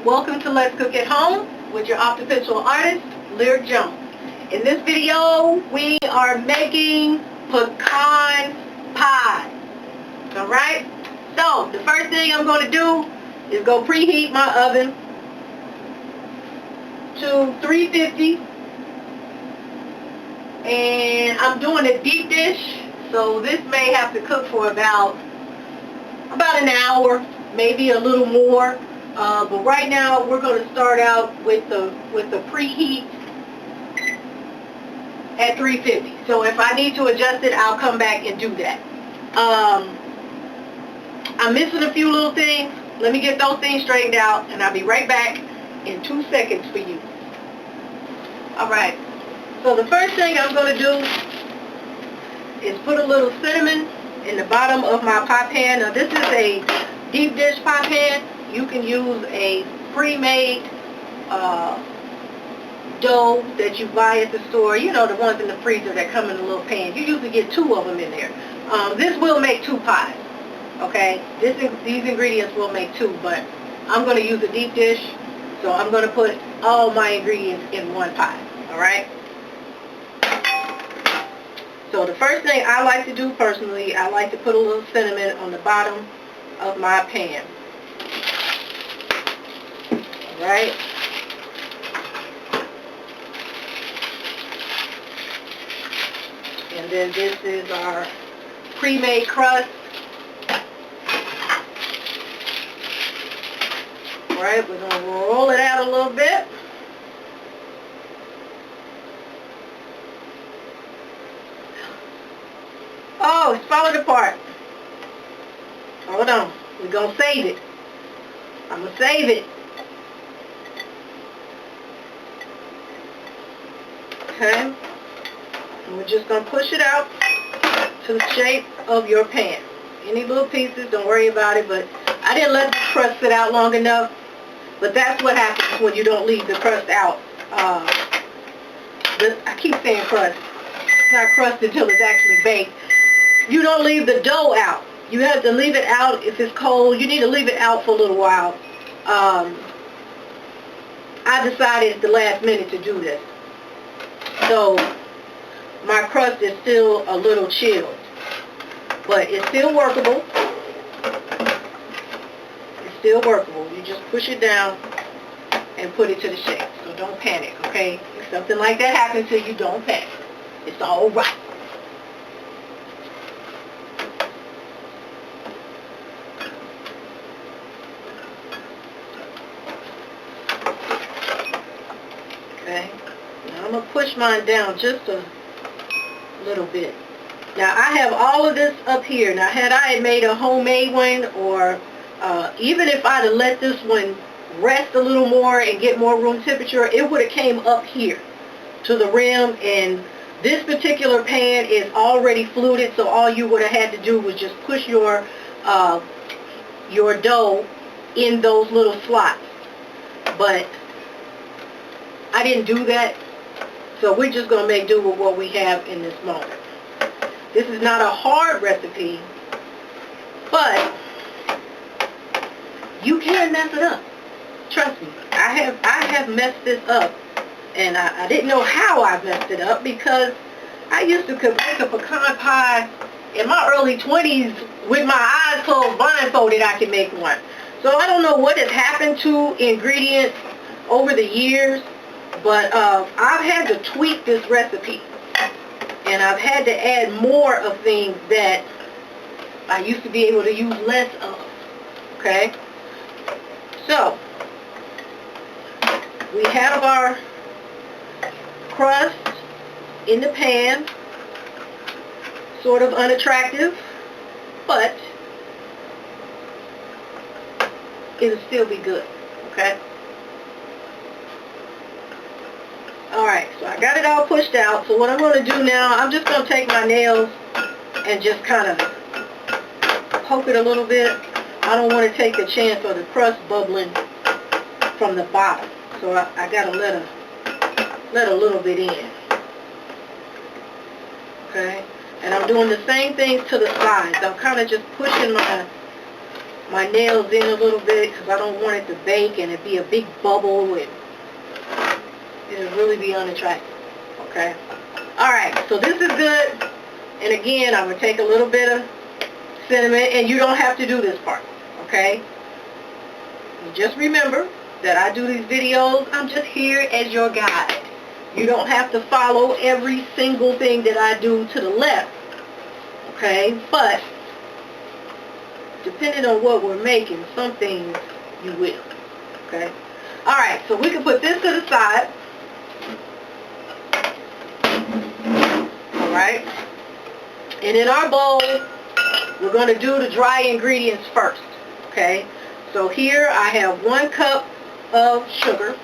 Welcome to Let's Cook at Home with your occidental artist, Lyric Jones. In this video, we are making pecan pie. Alright? So, the first thing I'm going to do is go preheat my oven to 350. And I'm doing a deep dish, so this may have to cook for about an hour, maybe a little more. But right now we're going to start out with the preheat at 350. So if I need to adjust it, I'll come back and do that. I'm missing a few little things. Let me get those things straightened out, and I'll be right back in 2 seconds for you. Alright, so the first thing I'm going to do is put a little cinnamon in the bottom of my pie pan. Now this is a deep dish pie pan. You can use a pre-made dough that you buy at the store. You know, the ones in the freezer that come in a little pan. You usually get 2 of them in there. This will make 2 pies. Okay, these ingredients will make 2, but I'm going to use a deep dish, so I'm going to put all my ingredients in one pie. Alright? So the first thing I like to do personally, I like to put a little cinnamon on the bottom of my pan. Alright? And then this is our pre-made crust. Alright, we're going to roll it out a little bit. Oh, it's falling apart. Hold on. We're going to save it. I'm going to save it. Okay. And we're just going to push it out to the shape of your pan. Any little pieces, don't worry about it, but I didn't let the crust sit out long enough. But that's what happens when you don't leave the crust out. I keep saying crust. It's not crust until it's actually baked. You don't leave the dough out. You have to leave it out if it's cold. You need to leave it out for a little while. I decided at the last minute to do this. So my crust is still a little chilled. But it's still workable. It's still workable. You just push it down and put it to the shape. So don't panic, okay? If something like that happens to you, don't panic. It's all right. Okay, now I'm going to push mine down just a little bit. Now I have all of this up here. Now had I made a homemade one, or even if I'd have let this one rest a little more and get more room temperature, it would have came up here to the rim, and this particular pan is already fluted, so all you would have had to do was just push your dough in those little slots. But I didn't do that, so we're just going to make do with what we have in this moment. This is not a hard recipe, but you can mess it up. Trust me, I have messed this up, and I didn't know how I messed it up, because I used to make a pecan pie in my early 20s with my eyes closed, blindfolded. I could make one. So I don't know what has happened to ingredients over the years, but I've had to tweak this recipe, and I've had to add more of things that I used to be able to use less of. Okay? So, we have our crust in the pan, sort of unattractive, but it'll still be good. Okay? Alright, so I got it all pushed out. So what I'm going to do now, I'm just going to take my nails and just kind of poke it a little bit. I don't want to take a chance of the crust bubbling from the bottom. So I got to let a little bit in. Okay? And I'm doing the same things to the sides. I'm kind of just pushing my nails in a little bit because I don't want it to bake and it be a big bubble and it'll really be unattractive. Okay? Alright, so this is good. And again, I'm going to take a little bit of cinnamon, and you don't have to do this part. Okay? You just remember that I do these videos. I'm just here as your guide. You don't have to follow every single thing that I do to the left. Okay? But depending on what we're making, some things you will. Okay? Alright, so we can put this to the side. Alright? And in our bowl, we're going to do the dry ingredients first. Okay? So here I have 1 cup of sugar.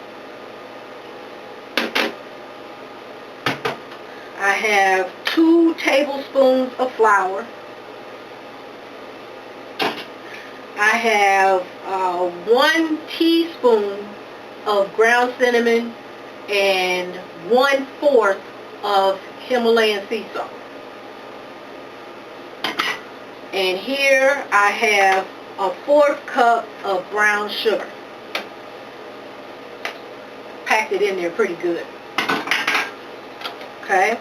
I have 2 tablespoons of flour. I have 1 teaspoon of ground cinnamon and 1/4 of Himalayan sea salt. And here I have a 1/4 cup of brown sugar. Packed it in there pretty good. Okay?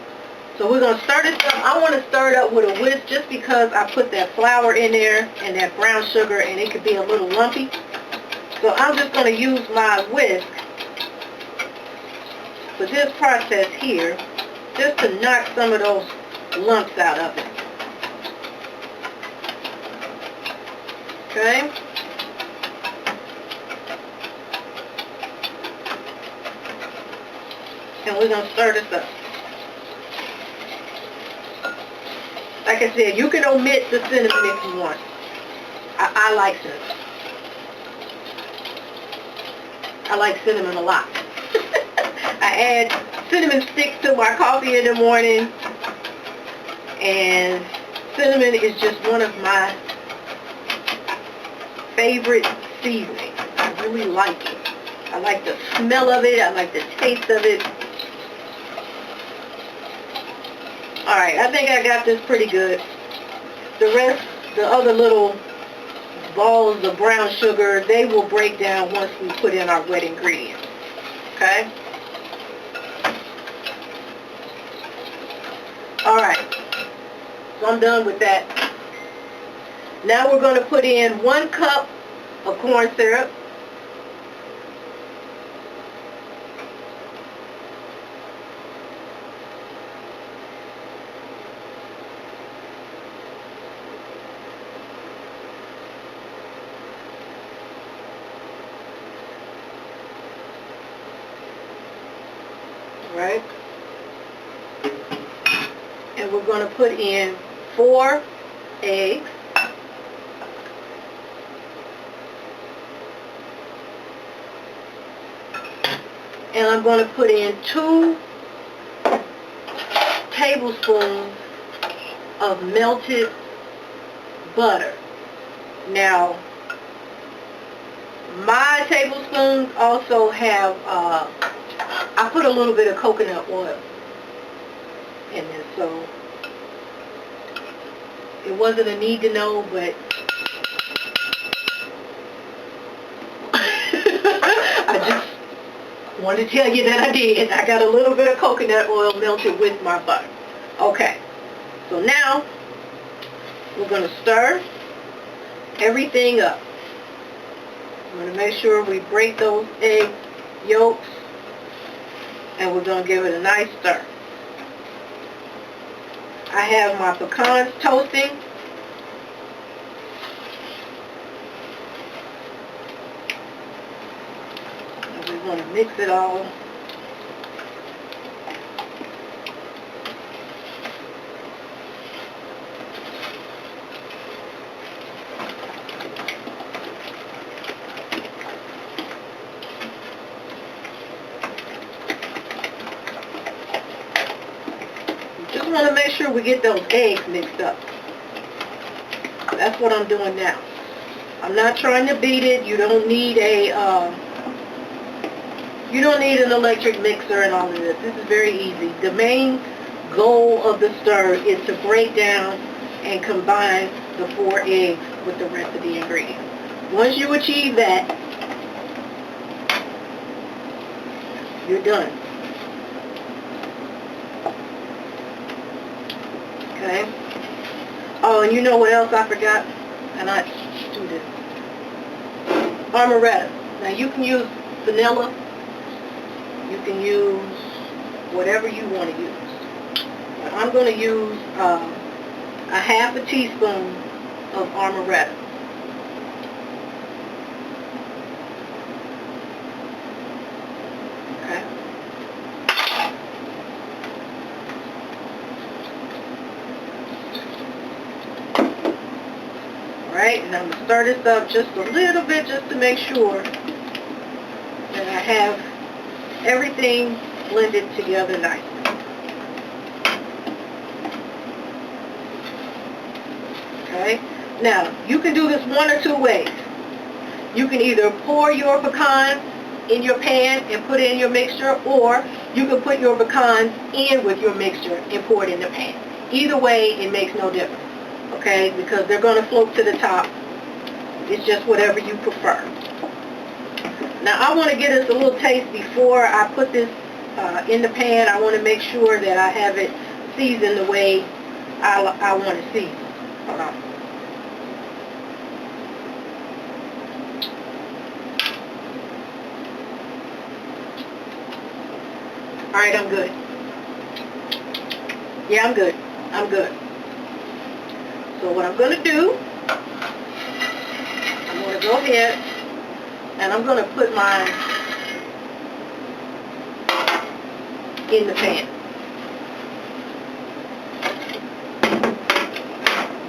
So we're going to stir this up. I want to stir it up with a whisk just because I put that flour in there and that brown sugar and it could be a little lumpy. So I'm just going to use my whisk for this process here just to knock some of those lumps out of it. Okay? And we're going to stir this up. Like I said, you can omit the cinnamon if you want. I like cinnamon. I like cinnamon a lot. I add cinnamon sticks to my coffee in the morning. And cinnamon is just one of my favorite seasonings. I really like it. I like the smell of it. I like the taste of it. Alright, I think I got this pretty good. The rest, the other little balls of brown sugar, they will break down once we put in our wet ingredients. Okay? Alright, so I'm done with that. Now we're going to put in 1 cup of corn syrup. Right? And we're going to put in 4 eggs. And I'm going to put in 2 tablespoons of melted butter. Now, my tablespoons also have, I put a little bit of coconut oil in this, so it wasn't a need to know, but I just wanted to tell you that I did. I got a little bit of coconut oil melted with my butter. Okay, so now we're going to stir everything up. I'm going to make sure we break those egg yolks, and we're going to give it a nice stir. I have my pecans toasting. And we're going to mix it all. Just want to make sure we get those eggs mixed up. That's what I'm doing now. I'm not trying to beat it. You don't need an electric mixer and all of this. This is very easy. The main goal of the stir is to break down and combine the 4 eggs with the rest of the ingredients. Once you achieve that, you're done. Okay? Oh, and you know what else I forgot? And I do this. Amaretto. Now you can use vanilla. You can use whatever you want to use. But I'm going to use a half a teaspoon of amaretto. Okay. Alright, and I'm going to stir this up just a little bit just to make sure that I have everything blended together nicely. Okay, now you can do this one or two ways. You can either pour your pecans in your pan and put it in your mixture, or you can put your pecans in with your mixture and pour it in the pan. Either way, it makes no difference, okay, because they're going to float to the top. It's just whatever you prefer. Now I want to get us a little taste before I put this in the pan. I want to make sure that I have it seasoned the way I want it seasoned. Hold on. Alright, I'm good. Yeah, I'm good. I'm good. So what I'm going to do, I'm going to go ahead and I'm going to put mine in the pan.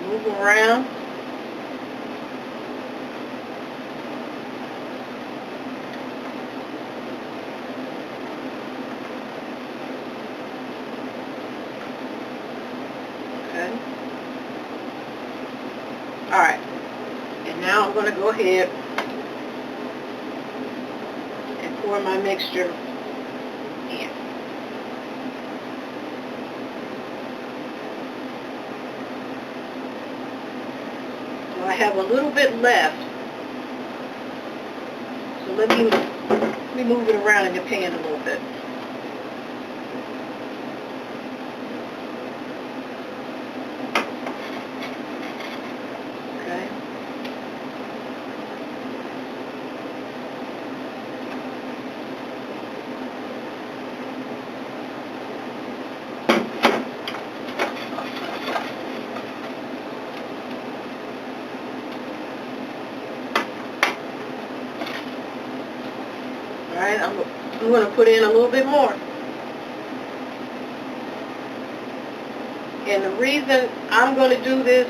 Move them around. Okay. Alright. And now I'm going to go ahead and pour my mixture in. So I have a little bit left. So let me move it around in the pan a little bit. Okay. Alright, I'm going to put in a little bit more. And the reason I'm going to do this,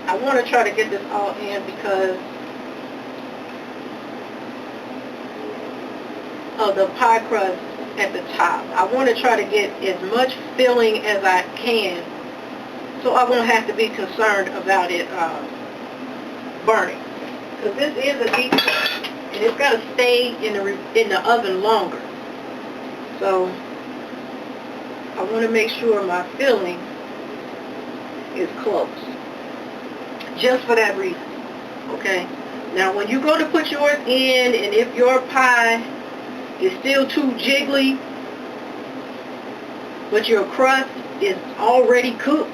I want to try to get this all in because of the pie crust at the top. I want to try to get as much filling as I can so I won't have to be concerned about it burning. Because this is a deep dish, and it's got to stay in the oven longer. So I want to make sure my filling is close. Just for that reason. Okay? Now when you go to put yours in, and if your pie is still too jiggly, but your crust is already cooked,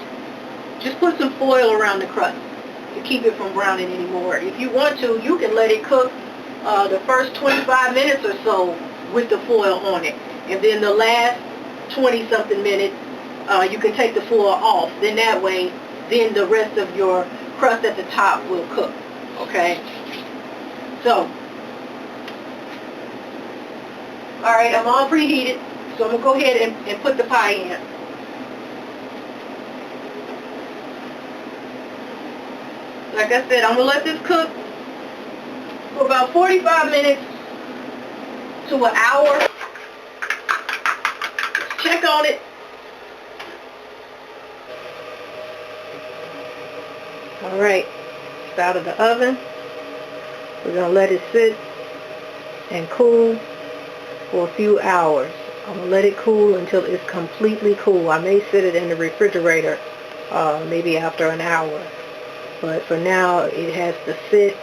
just put some foil around the crust to keep it from browning anymore. If you want to, you can let it cook the first 25 minutes or so with the foil on it. And then the last 20-something minutes, you can take the foil off. Then that way, then the rest of your crust at the top will cook. Okay? So, alright, I'm all preheated. So I'm going to go ahead and put the pie in. Like I said, I'm going to let this cook for about 45 minutes to an hour. Check on it. Alright, it's out of the oven. We're going to let it sit and cool for a few hours. I'm going to let it cool until it's completely cool. I may sit it in the refrigerator maybe after an hour. But for now, it has to sit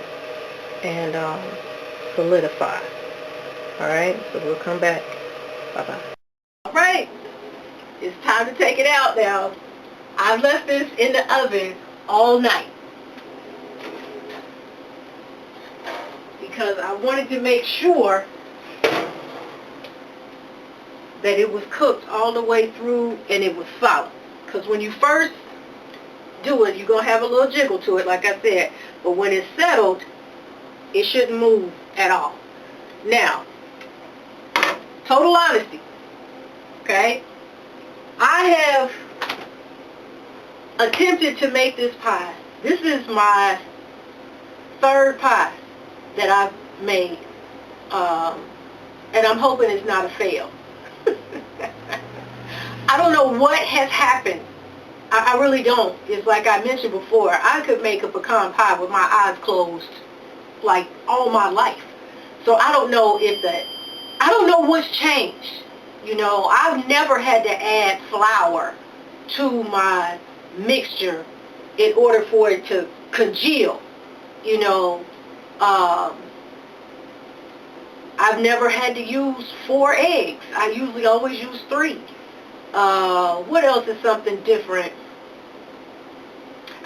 and solidify. Alright, so we'll come back. Bye-bye. Alright, it's time to take it out now. I've left this in the oven all night because I wanted to make sure that it was cooked all the way through and it was solid. Because when you first do it, you're going to have a little jiggle to it, like I said. But when it's settled, it shouldn't move at all. Now, total honesty, okay? I have attempted to make this pie. This is my third pie that I've made. And I'm hoping it's not a fail. I don't know what has happened. I really don't. It's like I mentioned before, I could make a pecan pie with my eyes closed like all my life. So I don't know I don't know what's changed. You know, I've never had to add flour to my mixture in order for it to congeal. You know, I've never had to use 4 eggs. I usually always use 3. What else is something different?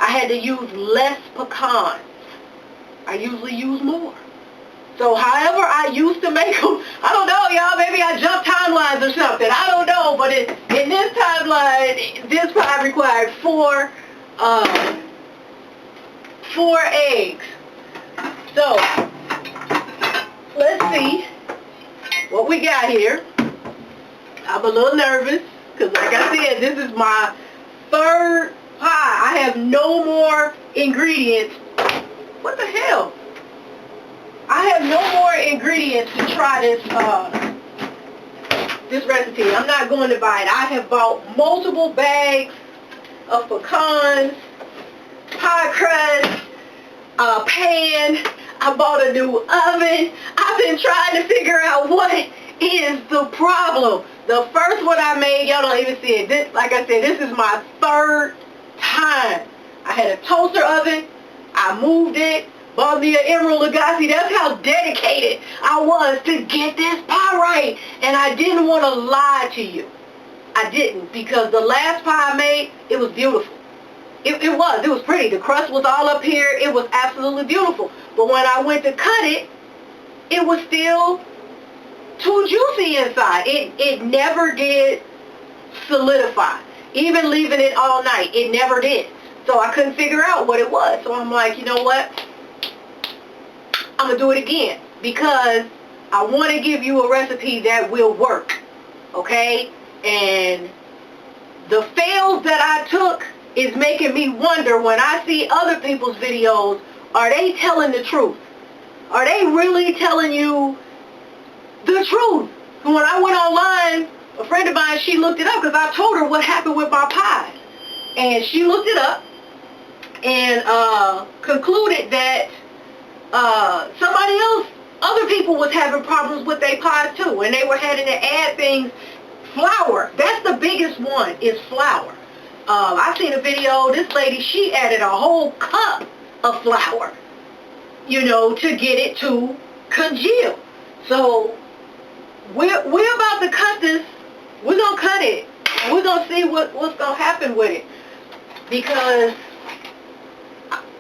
I had to use less pecans. I usually use more. So however I used to make them, I don't know, y'all, maybe I jumped timelines or something. I don't know, but in this timeline, this pie required 4 eggs. So, let's see what we got here. I'm a little nervous because, like I said, this is my third pie. I have no more ingredients. What the hell? I have no more ingredients to try this recipe. I'm not going to buy it. I have bought multiple bags of pecans, pie crust, a pan. I bought a new oven. I've been trying to figure out what is the problem. The first one I made, y'all don't even see it. This, like I said, this is my third time. I had a toaster oven. I moved it. Bought me an Emerald Lagasse. That's how dedicated I was to get this pie right. And I didn't want to lie to you. I didn't, because the last pie I made, it was beautiful. It was pretty. The crust was all up here. It was absolutely beautiful. But when I went to cut it, it was still too juicy inside. It never did solidify. Even leaving it all night, it never did. So I couldn't figure out what it was. So I'm like, you know what? I'm going to do it again because I want to give you a recipe that will work. Okay? And the fails that I took is making me wonder when I see other people's videos, are they telling the truth? Are they really telling you the truth? When I went online, a friend of mine, she looked it up because I told her what happened with my pie. And she looked it up and concluded that somebody else, other people was having problems with their pies too. And they were having to add things. Flour, that's the biggest one, is flour. I seen a video, this lady, she added a whole cup of flour, you know, to get it to congeal. So, we're about to cut this. We're going to cut it. And we're going to see what's going to happen with it. Because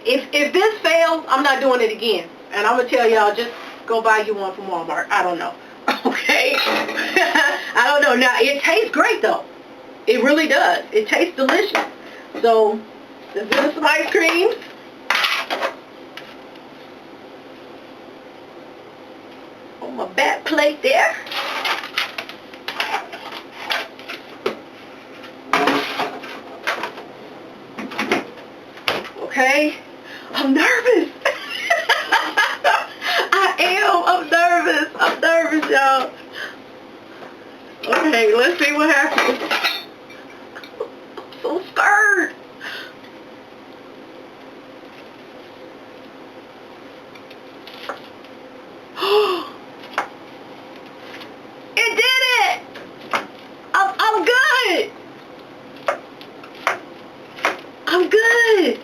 if this fails, I'm not doing it again. And I'm going to tell y'all, just go buy you one from Walmart. I don't know. Okay? I don't know. Now, it tastes great, though. It really does. It tastes delicious. So, let's do some ice cream. On my back plate there. Okay? I'm nervous. I'm nervous, y'all. Okay, let's see what happens. I'm so scared. It did it! I'm good. I'm good.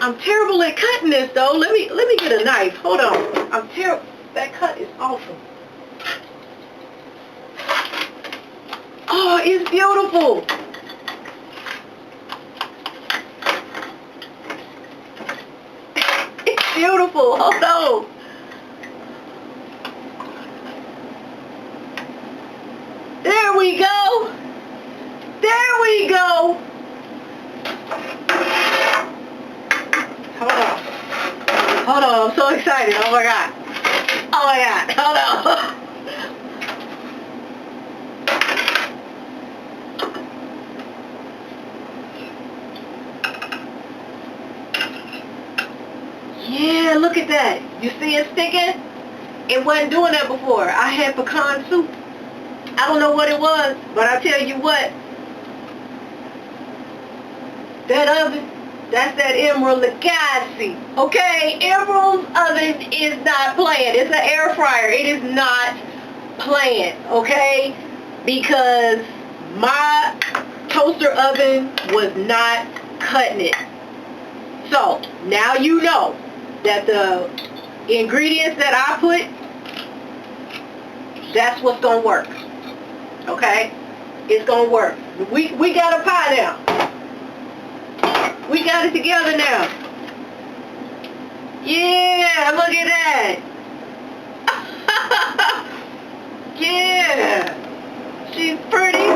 I'm terrible at cutting goodness, though. Let me get a knife. Hold on. I'm terrible. That cut is awful. Oh, it's beautiful. It's beautiful. Hold on. There we go. There we go. Hold on. Hold on. I'm so excited. Oh my God. Oh my God. Hold on. Yeah, look at that. You see it sticking? It wasn't doing that before. I had pecan soup. I don't know what it was, but I tell you what, that oven, that's that Emerald Legacy. Okay? Emerald's oven is not playing. It's an air fryer. It is not playing. Okay? Because my toaster oven was not cutting it. So, now you know that the ingredients that I put, that's what's going to work. Okay? It's going to work. We got a pie now. We got it together now. Yeah, look at that. Yeah. She's pretty.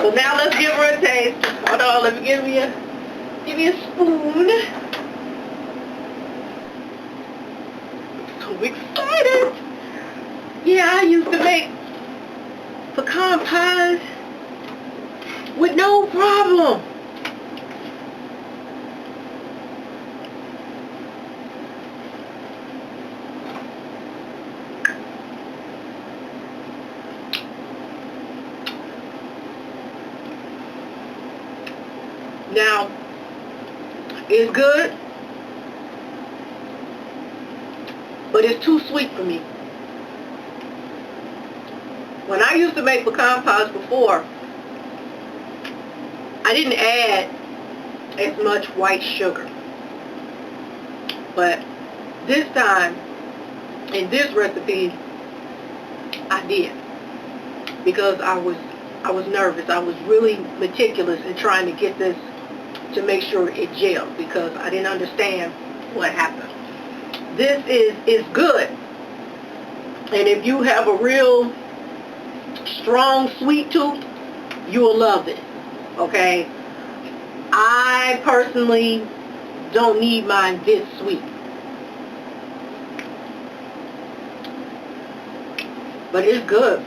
So now let's give her a taste. Hold on, let me give me a spoon. So excited. Yeah, I used to make pecan pies with no problem. Now, it's good, but it's too sweet for me. When I used to make pecan pies before, I didn't add as much white sugar. But this time, in this recipe, I did. Because I was nervous. I was really meticulous in trying to get this to make sure it gelled, because I didn't understand what happened. This is good. And if you have a real strong sweet tooth, you will love it. Okay? I personally don't need mine this sweet. But it's good.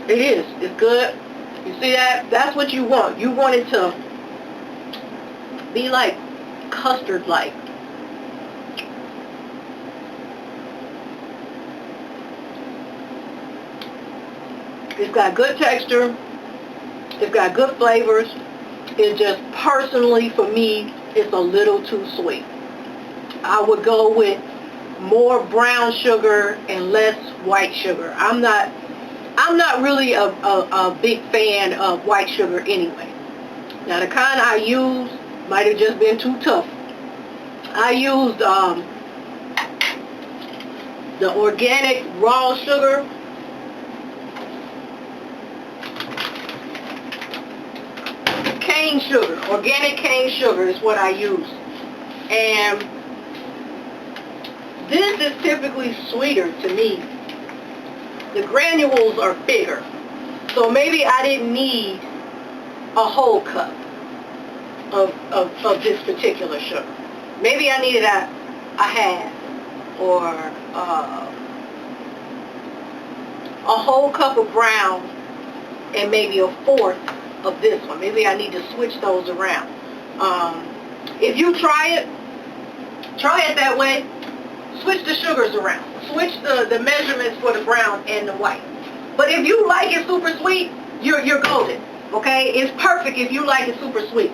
It is. It's good. You see that? That's what you want. You want it to be like custard-like. It's got good texture. It's got good flavors. It just, personally, for me, it's a little too sweet. I would go with more brown sugar and less white sugar. I'm not really a big fan of white sugar anyway. Now the kind I used might have just been too tough. I used the organic raw sugar. Cane sugar, organic cane sugar is what I use. And this is typically sweeter to me. The granules are bigger. So maybe I didn't need a whole cup of this particular sugar. Maybe I needed a half or a whole cup of brown and maybe a fourth of this one. Maybe I need to switch those around. If you try it that way. Switch the sugars around. Switch the measurements for the brown and the white. But if you like it super sweet, you're golden. Okay? It's perfect if you like it super sweet.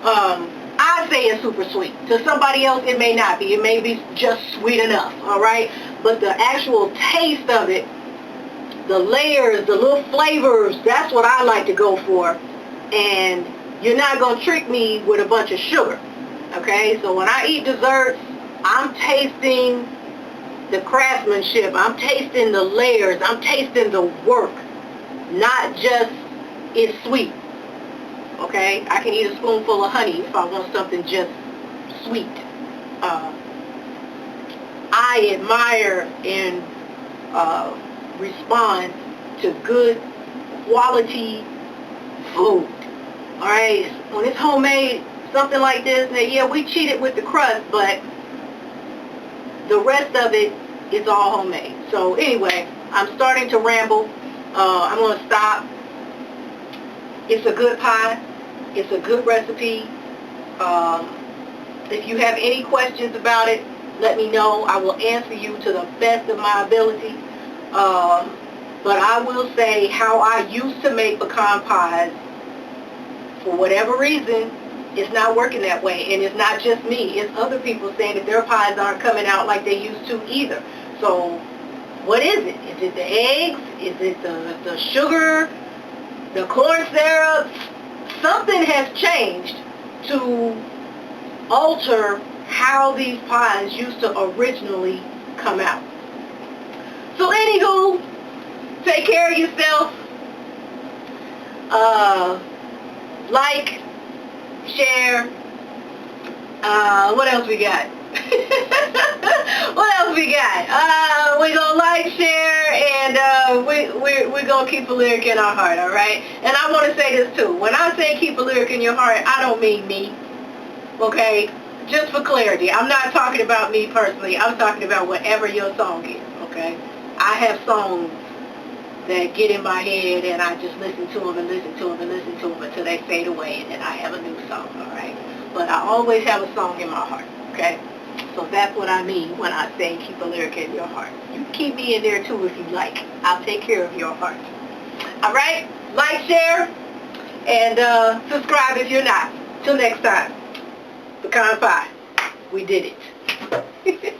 I say it's super sweet. To somebody else, it may not be. It may be just sweet enough. Alright? But the actual taste of it, the layers, the little flavors, that's what I like to go for. And you're not going to trick me with a bunch of sugar. Okay, so when I eat desserts, I'm tasting the craftsmanship. I'm tasting the layers. I'm tasting the work, not just it's sweet. Okay, I can eat a spoonful of honey if I want something just sweet. I admire and respond to good quality food. Alright, when it's homemade, something like this, now yeah, we cheated with the crust, but the rest of it is all homemade. So anyway, I'm starting to ramble. I'm going to stop. It's a good pie. It's a good recipe. If you have any questions about it, let me know. I will answer you to the best of my ability. But I will say how I used to make pecan pies, for whatever reason, it's not working that way. And it's not just me. It's other people saying that their pies aren't coming out like they used to either. So what is it? Is it the eggs? Is it the sugar? The corn syrup? Something has changed to alter how these pies used to originally come out. So anywho, take care of yourself. Like, share. What else we got? What else we got? We're gonna like, share, and we're gonna keep a lyric in our heart, alright? And I want to say this too. When I say keep a lyric in your heart, I don't mean me. Okay? Just for clarity. I'm not talking about me personally. I'm talking about whatever your song is, okay? I have songs that get in my head and I just listen to them and listen to them and listen to them until they fade away, and then I have a new song, alright? But I always have a song in my heart, okay? So that's what I mean when I say keep a lyric in your heart. You can keep me in there too if you like. I'll take care of your heart. Alright? Like, share, and subscribe if you're not. Till next time. Pecan pie. We did it.